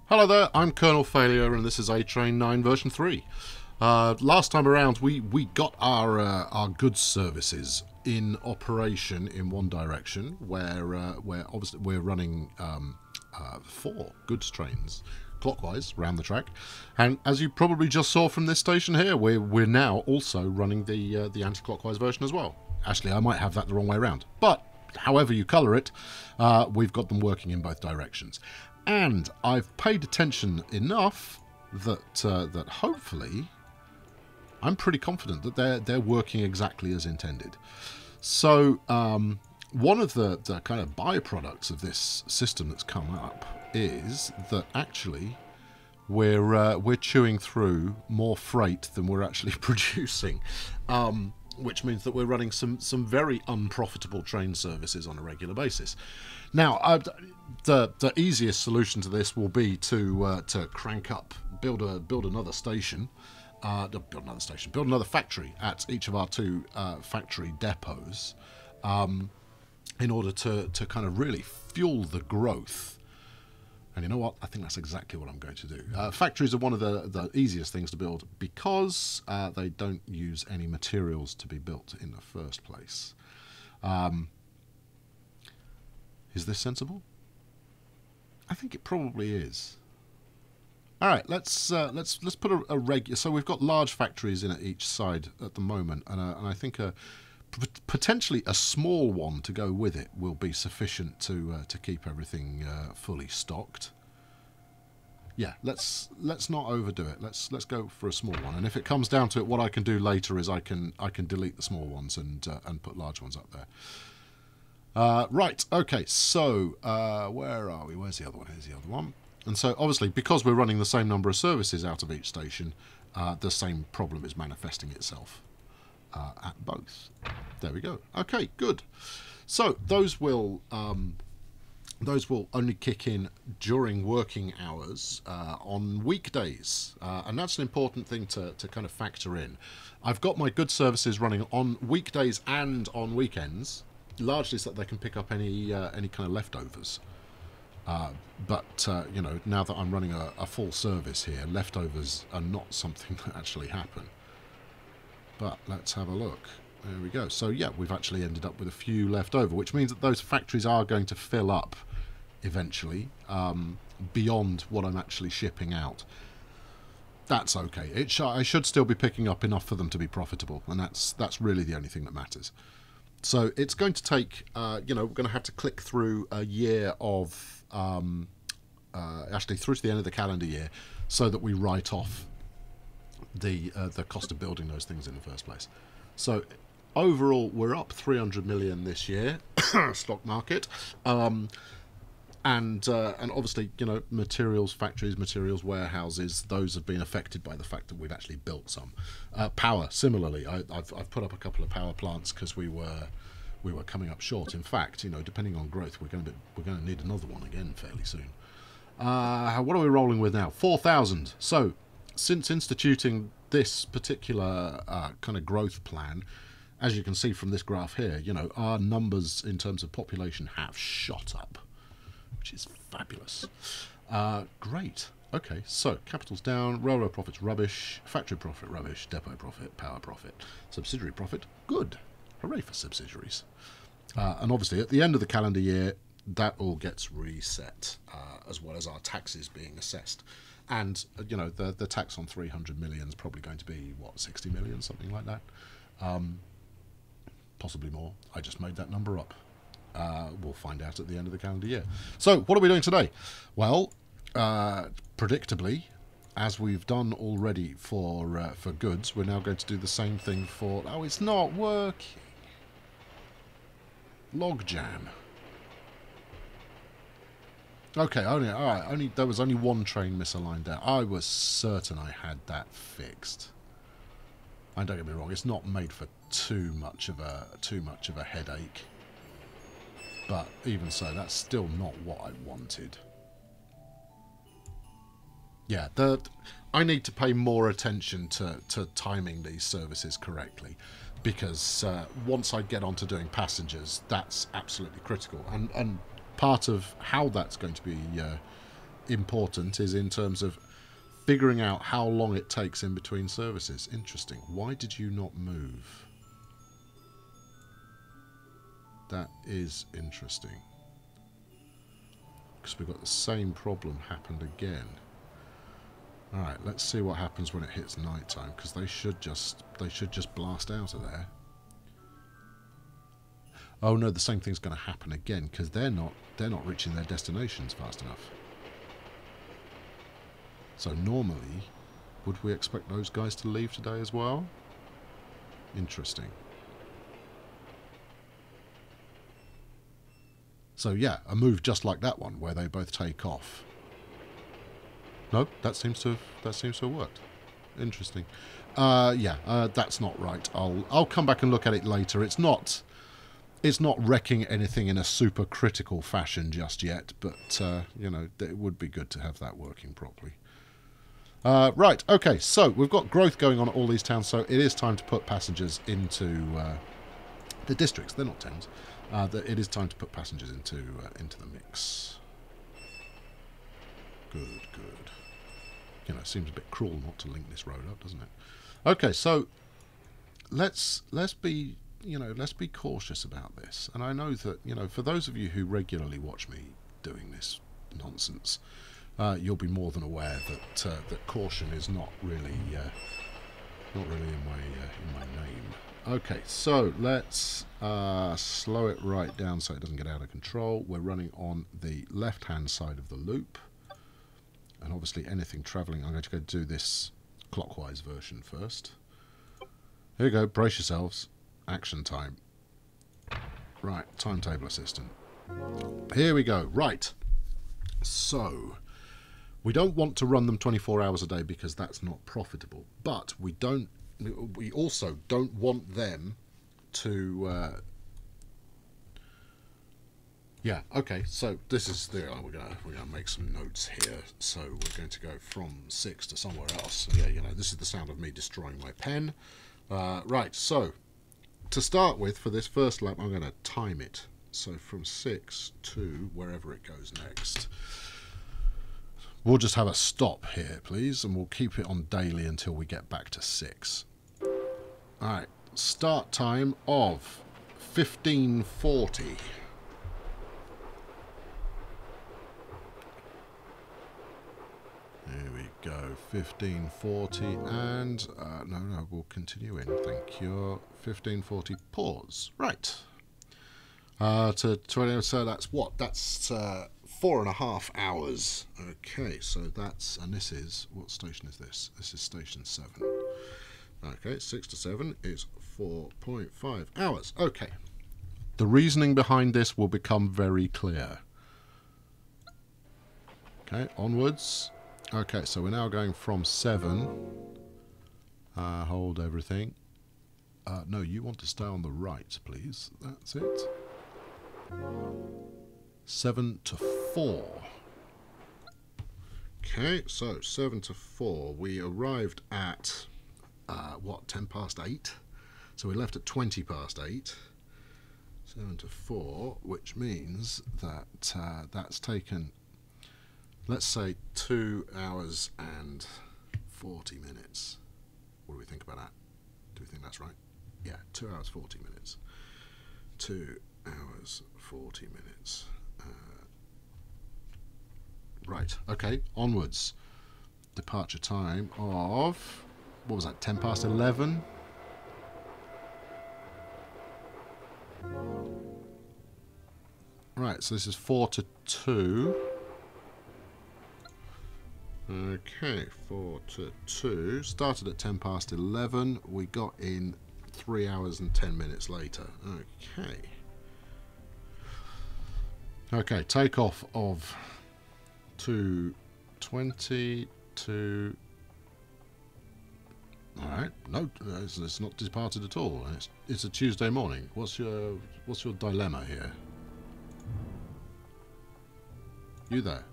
Hello there, I'm Colonel Failure and this is A-Train 9 version 3. Last time around we got our goods services in operation in one direction where obviously we're running 4 goods trains clockwise around the track, and as you probably just saw from this station here, we're now also running the anti-clockwise version as well. Actually, I might have that the wrong way around, but however you colour it, we've got them working in both directions. And I've paid attention enough that hopefully I'm pretty confident that they're working exactly as intended. So one of the kind of byproducts of this system that's come up is that actually we're chewing through more freight than we're actually producing. Which means that we're running some very unprofitable train services on a regular basis. Now, the easiest solution to this will be to crank up, build another station, build another factory at each of our 2 factory depots, in order to kind of really fuel the growth. And you know what? I think that's exactly what I'm going to do. Factories are one of the easiest things to build because they don't use any materials to be built in the first place. Is this sensible? I think it probably is. All right, let's put a regular. So we've got large factories in at each side at the moment, and I think potentially a small one to go with it will be sufficient to keep everything fully stocked. Yeah, let's not overdo it. Let's go for a small one. And if it comes down to it, what I can do later is I can delete the small ones and put large ones up there. Right. Okay. So where are we? Where's the other one? Here's the other one. And so obviously, because we're running the same number of services out of each station, the same problem is manifesting itself at both. There we go. Okay, good. So those will only kick in during working hours on weekdays, and that's an important thing to kind of factor in. I've got my goods services running on weekdays and on weekends, largely so that they can pick up any kind of leftovers. But you know, now that I'm running a full service here, leftovers are not something that actually happen. But let's have a look. There we go. So yeah, we've actually ended up with a few left over, which means that those factories are going to fill up eventually, beyond what I'm actually shipping out. That's okay. I should still be picking up enough for them to be profitable, and that's really the only thing that matters. So it's going to take, you know, we're going to have to click through a year of, actually through to the end of the calendar year, so that we write off the cost of building those things in the first place. So overall, we're up 300 million this year, stock market, and obviously, you know, materials factories, materials warehouses, those have been affected by the fact that we've actually built some. Power, similarly, I've put up a couple of power plants because we were coming up short. In fact, you know, depending on growth, we're going to need another one again fairly soon. What are we rolling with now? 4,000. So since instituting this particular kind of growth plan, as you can see from this graph here, you know, our numbers in terms of population have shot up, which is fabulous. Great. Okay, so capital's down, railroad profit's rubbish, factory profit rubbish, depot profit, power profit, subsidiary profit good. Hooray for subsidiaries. And obviously at the end of the calendar year, that all gets reset, as well as our taxes being assessed. And, you know, the tax on 300 million is probably going to be, what, 60 million, something like that? Possibly more. I just made that number up. We'll find out at the end of the calendar year. So, what are we doing today? Well, predictably, as we've done already for goods, we're now going to do the same thing for... Oh, it's not working. Logjam. Okay, only there was only one train misaligned there. I was certain I had that fixed. And don't get me wrong, it's not made for too much of a headache. But even so, that's still not what I wanted. Yeah, I need to pay more attention to timing these services correctly, because once I get on to doing passengers, that's absolutely critical. And part of how that's going to be important is in terms of figuring out how long it takes in between services. Interesting. Why did you not move? That is interesting. Because we've got the same problem happened again. Alright, let's see what happens when it hits night time, because they should just blast out of there. Oh no, the same thing's going to happen again, because they're not reaching their destinations fast enough. So normally, would we expect those guys to leave today as well? Interesting. So yeah, a move just like that one, where they both take off. Nope, that seems to have worked. Interesting. That's not right. I'll come back and look at it later. It's not wrecking anything in a super critical fashion just yet, but you know, it would be good to have that working properly. Right, okay, so we've got growth going on at all these towns, so it is time to put passengers into the districts. They're not towns. It is time to put passengers into the mix. Good. You know, it seems a bit cruel not to link this road up, doesn't it? Okay, so let's be cautious about this. And I know that, you know, for those of you who regularly watch me doing this nonsense, you'll be more than aware that caution is not really in my name. Okay, so let's slow it right down so it doesn't get out of control. We're running on the left-hand side of the loop. And obviously anything travelling, I'm going to go do this clockwise version first. Here we go, brace yourselves. Action time. Right, timetable assistant. Here we go, right. So, we don't want to run them 24 hours a day because that's not profitable. But we also don't want them to... Yeah, okay, so this is the... we're gonna make some notes here. So we're going to go from 6 to somewhere else. Yeah, you know, this is the sound of me destroying my pen. Right, so to start with, for this first lap, I'm going to time it. So from 6 to wherever it goes next. We'll just have a stop here, please, and we'll keep it on daily until we get back to 6. Alright, start time of 1540. Here we go, 1540, and no, we'll continue in. Thank you. 1540, pause. Right. To 20, so that's what? That's 4.5 hours. Okay, so that's, and this is, what station is this? This is station 7. Okay, 6 to 7 is 4.5 hours. Okay. The reasoning behind this will become very clear. Okay, onwards. Okay, so we're now going from 7. Hold everything. No, you want to stay on the right, please. That's it. 7 to 4. Okay, so 7 to 4. We arrived at, what, 10 past 8? So we left at 20 past 8. 7 to 4, which means that that's taken... Let's say 2 hours and 40 minutes. What do we think about that? Do we think that's right? Yeah, 2 hours 40 minutes. 2 hours 40 minutes. Right, okay, onwards. Departure time of, what was that, 10 past 11? Right, so this is 4 to 2. Okay, 4 to 2. Started at 10 past 11. We got in 3 hours and 10 minutes later. Okay. Okay, takeoff of 2:20 to... Alright, no, it's not departed at all. It's a Tuesday morning. What's your dilemma here? You there?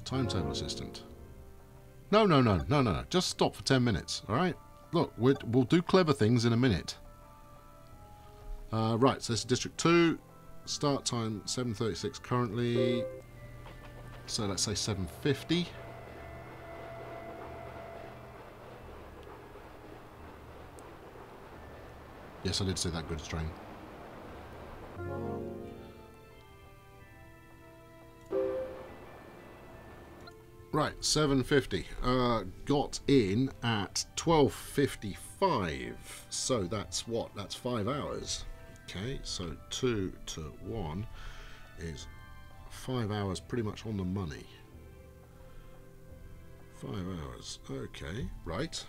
Timetable assistant. No. Just stop for 10 minutes, alright? Look, we'll do clever things in a minute. Right, so this is District 2. Start time 7:36 currently. So let's say 750. Yes, I did say that goods train. Right, 750. Got in at 12:55. So that's what? That's 5 hours. Okay, so 2 to 1 is 5 hours, pretty much on the money. 5 hours. Okay, right.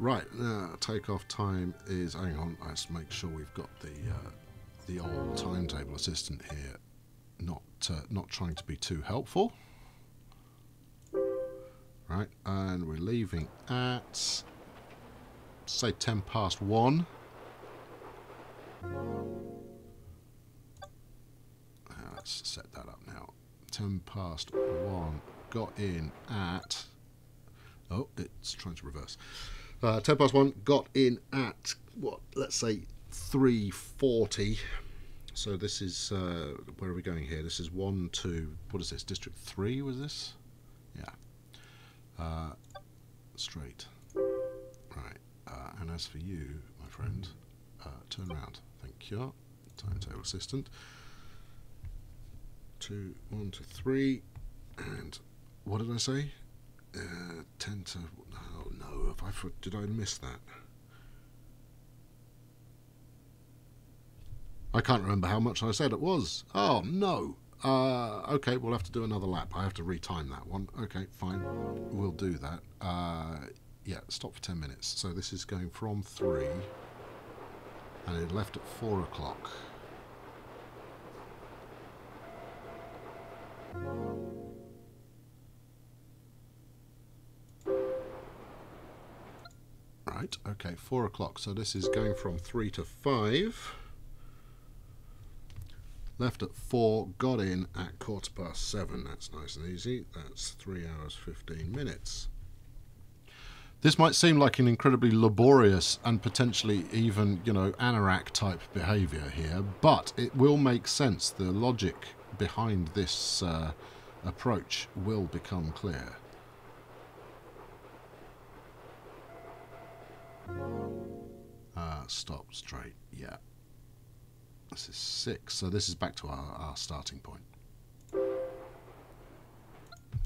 Right, takeoff time is, hang on, let's make sure we've got the old timetable assistant here, not trying to be too helpful. Right, and we're leaving at, say, 10 past 1. Let's set that up now. 10 past 1, got in at, oh, it's trying to reverse. 10 past 1, got in at, what, let's say 3:40. So this is, where are we going here? This is 1 to, what is this, District 3 was this? Yeah. Straight. Right. And as for you, my friend, turn around. Thank you. Timetable assistant. 1 to 3. And what did I say? 10 to... Oh no, did I miss that? I can't remember how much I said it was. Oh no. Okay, we'll have to do another lap. I have to retime that one. Okay, fine. We'll do that. Yeah, stop for 10 minutes. So this is going from 3, and it left at 4 o'clock. Right, okay, 4 o'clock. So this is going from 3 to 5. Left at 4, got in at 7:15. That's nice and easy. That's 3 hours 15 minutes. This might seem like an incredibly laborious and potentially even, you know, anorak type behaviour here, but it will make sense. The logic behind this approach will become clear. Stop straight, yeah. This is 6, so this is back to our starting point.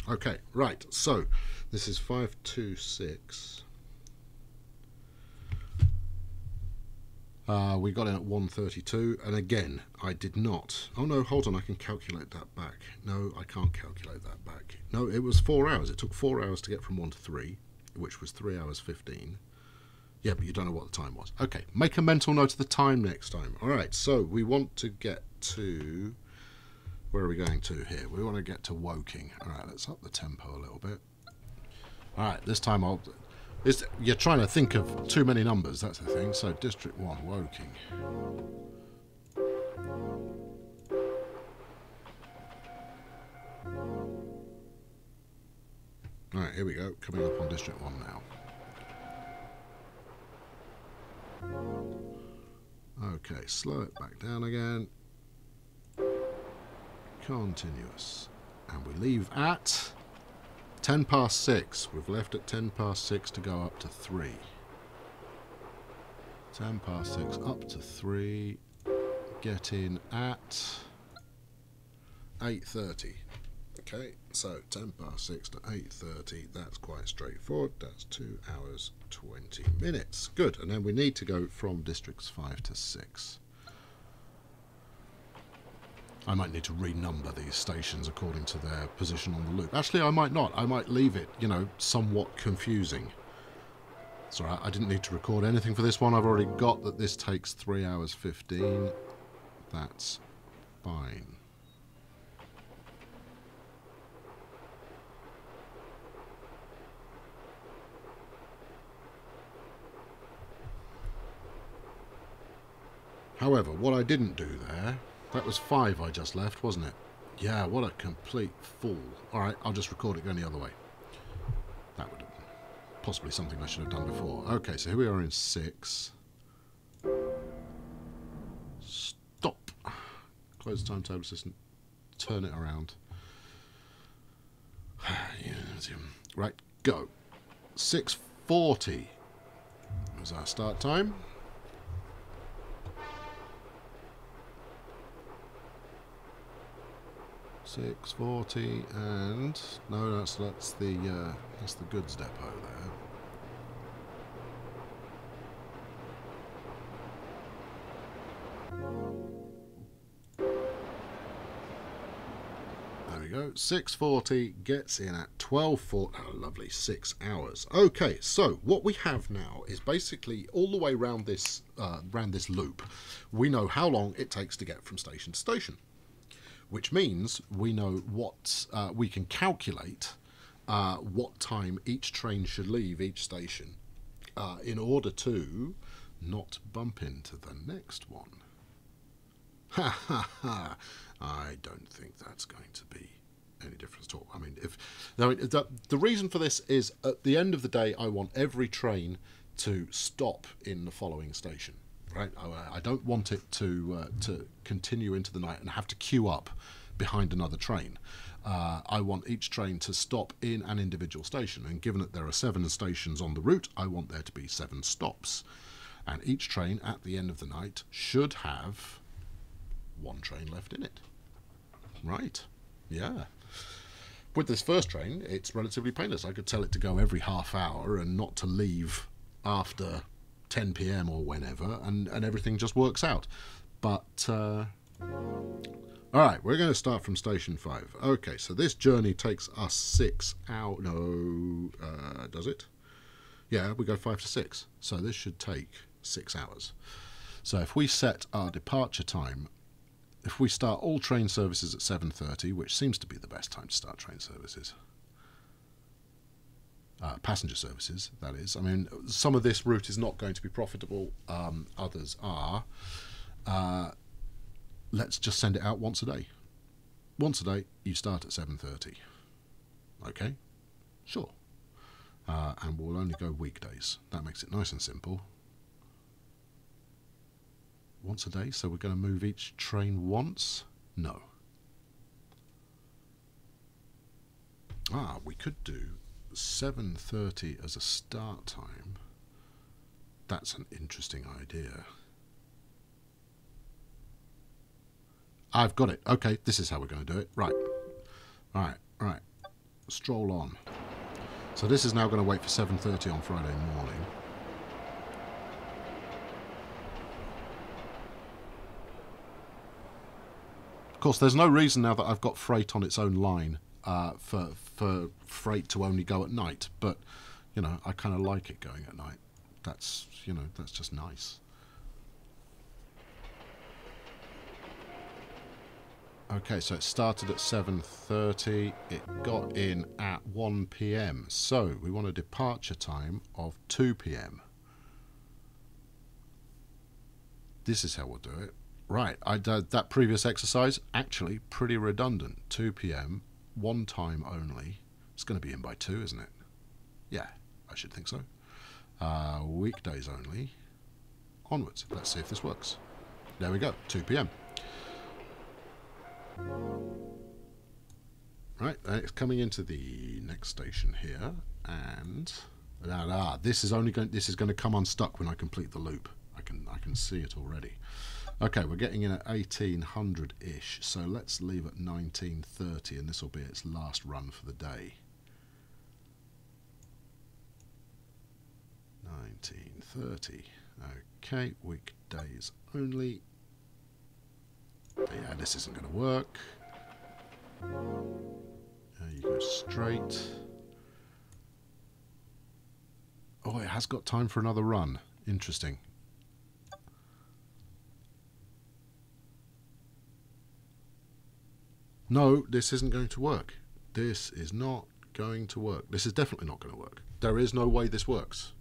Okay, right, so this is 526. We got in at 1:32, and again, I did not. Oh no, hold on, I can calculate that back. No, I can't calculate that back. No, it was 4 hours. It took 4 hours to get from 1 to 3, which was 3 hours 15. Yeah, but you don't know what the time was. Okay, make a mental note of the time next time. All right, so we want to get to... Where are we going to here? We want to get to Woking. All right, let's up the tempo a little bit. All right, this time you're trying to think of too many numbers, that's the thing. So, District 1, Woking. All right, here we go. Coming up on District 1 now. Okay, slow it back down again. Continuous. And we leave at 10 past 6. We've left at 10 past 6 to go up to 3. 10 past 6 up to 3. Get in at 8:30. Okay, so 10 past 6 to 8:30. That's quite straightforward. That's 2 hours 20 minutes. Good. And then we need to go from districts 5 to 6. I might need to renumber these stations according to their position on the loop. Actually, I might not. I might leave it, you know, somewhat confusing. It's all right. I didn't need to record anything for this one. I've already got that this takes 3 hours 15. That's fine. However, what I didn't do there, that was 5 I just left, wasn't it? Yeah, what a complete fool. Alright, I'll just record it going the other way. That would have been possibly something I should have done before. Okay, so here we are in 6. Stop. Close the timetable assistant. Turn it around. Right, go. 6:40 was our start time. $6.40 and no, that's the goods depot there. There we go. 6:40 gets in at 12:40. Oh, lovely, 6 hours. Okay, so what we have now is basically all the way around this loop. We know how long it takes to get from station to station, which means we know what we can calculate what time each train should leave each station in order to not bump into the next one. Ha ha ha! I don't think that's going to be any difference at all. I mean, the reason for this is at the end of the day, I want every train to stop in the following station. Right? I don't want it to continue into the night and have to queue up behind another train. I want each train to stop in an individual station, and given that there are 7 stations on the route, I want there to be 7 stops. And each train at the end of the night should have 1 train left in it. Right, yeah. With this first train, it's relatively painless. I could tell it to go every half hour and not to leave after 10 p.m. or whenever, and everything just works out. But, alright, we're going to start from station 5. Okay, so this journey takes us 6 hours. No, does it? Yeah, we go 5 to 6. So this should take 6 hours. So if we set our departure time, if we start all train services at 7:30, which seems to be the best time to start train services, passenger services, that is. I mean, some of this route is not going to be profitable, others are. Let's just send it out once a day. Once a day, you start at 7:30. Okay? Sure. And we'll only go weekdays. That makes it nice and simple. Once a day, so we're going to move each train once? No. We could do 7:30 as a start time. That's an interesting idea. I've got it. Okay, this is how we're going to do it. Right. Right. Stroll on. So this is now going to wait for 7:30 on Friday morning. Of course, there's no reason now that I've got freight on its own line for freight to only go at night. But, you know, I kind of like it going at night. That's, you know, that's just nice. Okay, so it started at 7:30. It got in at 1 p.m. So we want a departure time of 2 p.m. This is how we'll do it. Right, I did that previous exercise, actually pretty redundant. 2 p.m, one time only. It's going to be in by 2, isn't it? Yeah, I should think so. Weekdays only. Onwards. Let's see if this works. There we go, 2 p.m. Right, it's coming into the next station here, and this is going to come unstuck when I complete the loop. I can see it already. Okay, we're getting in at 1800-ish, so let's leave at 1930, and this will be its last run for the day. 1930. Okay, weekdays only. Yeah, this isn't going to work. You go straight. Oh, it has got time for another run. Interesting. No, this isn't going to work. This is not going to work. This is definitely not going to work. There is no way this works.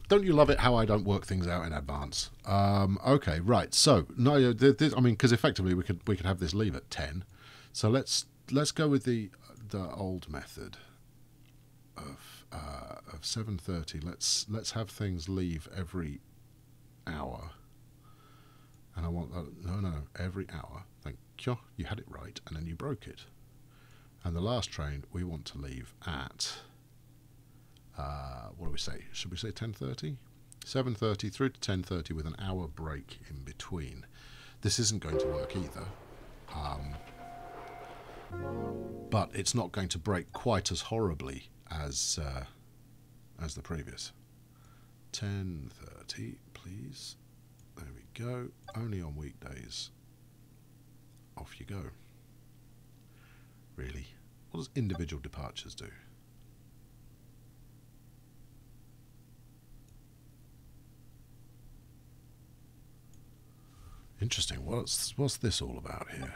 Don't you love it how I don't work things out in advance? Okay, right. So no, I mean, because effectively we could have this leave at 10. So let's go with the old method of 7:30. Let's have things leave every hour. And I want that, no, every hour. Thank you, you had it right, and then you broke it. And the last train we want to leave at, what do we say? Should we say 10:30? 7:30 through to 10:30 with an hour break in between. This isn't going to work either. But it's not going to break quite as horribly as the previous. 10:30, please. There we go. Only on weekdays. Off you go. Really? What does individual departures do? Interesting. What's this all about here?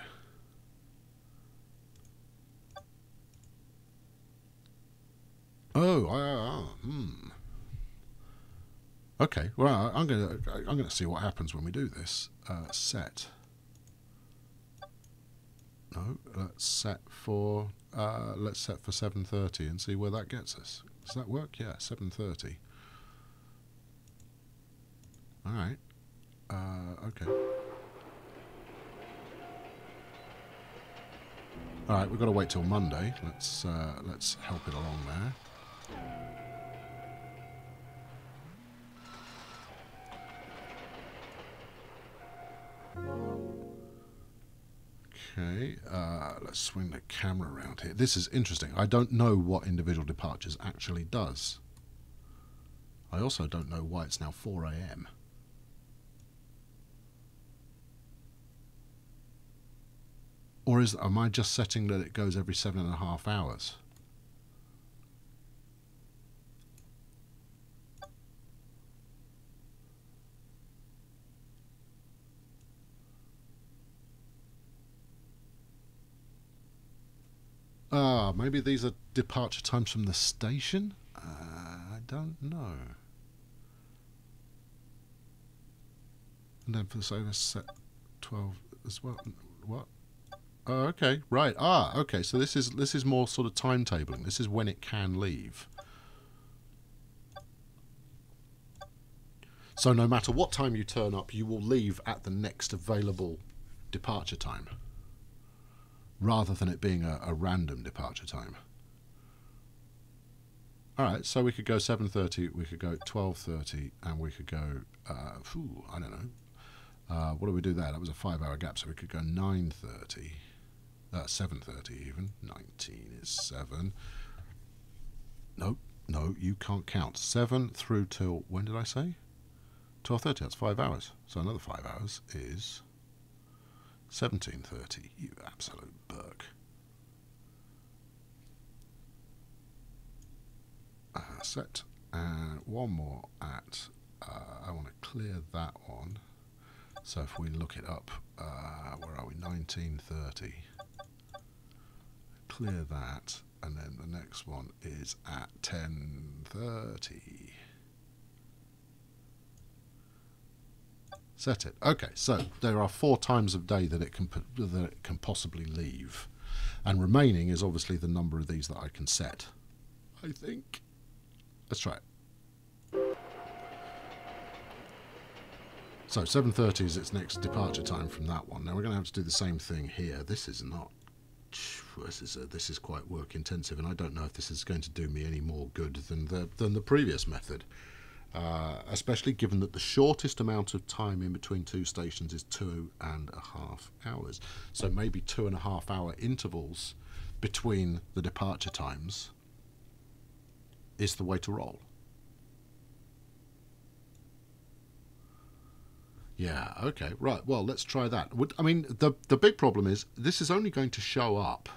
Oh, Okay. Well, I'm gonna see what happens when we do this. Set. No, let's set for 7:30 and see where that gets us. Does that work? Yeah, 7:30. All right. Okay. All right, we've got to wait till Monday. Let's help it along there. Okay, let's swing the camera around here. This is interesting. I don't know what individual departures actually does. I also don't know why it's now 4 AM. Or am I just setting that it goes every 7.5 hours? Maybe these are departure times from the station? I don't know. And then for the say let's set 12 as well. What? Oh, okay, right. Okay. So this is more sort of timetabling. This is when it can leave. So no matter what time you turn up, you will leave at the next available departure time, rather than it being a random departure time. All right. So we could go 7:30. We could go 12:30, and we could go. I don't know. What do we do there? That was a 5-hour gap, so we could go 9:30. 7:30 even. 19 is 7. No, you can't count. 7 through till, when did I say? 12:30, that's 5 hours. So another 5 hours is 17:30. You absolute berg. Set. And one more at, I want to clear that one. So if we look it up, where are we? 19:30. Clear that, and then the next one is at 10:30. Set it. Okay, so there are 4 times of day that it can possibly leave, and remaining is obviously the number of these that I can set. I think. Let's try it. So 7:30 is its next departure time from that one. Now we're going to have to do the same thing here. This is not. This is quite work intensive, and I don't know if this is going to do me any more good than the previous method. Especially given that the shortest amount of time in between 2 stations is 2.5 hours. So maybe 2.5 hour intervals between the departure times is the way to roll. Yeah, okay, right, well, let's try that. I mean, the big problem is this is only going to show up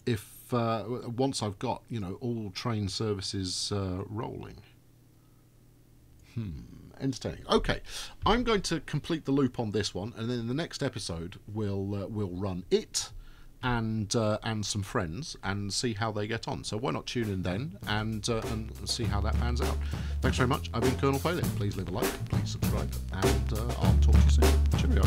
if once I've got, all train services rolling. Entertaining. Okay, I'm going to complete the loop on this one, and then in the next episode we'll run it and some friends and see how they get on. So why not tune in then and see how that pans out. Thanks very much. I've been Colonel Failure. Please leave a like, please subscribe, and I'll talk to you soon. Cheerio.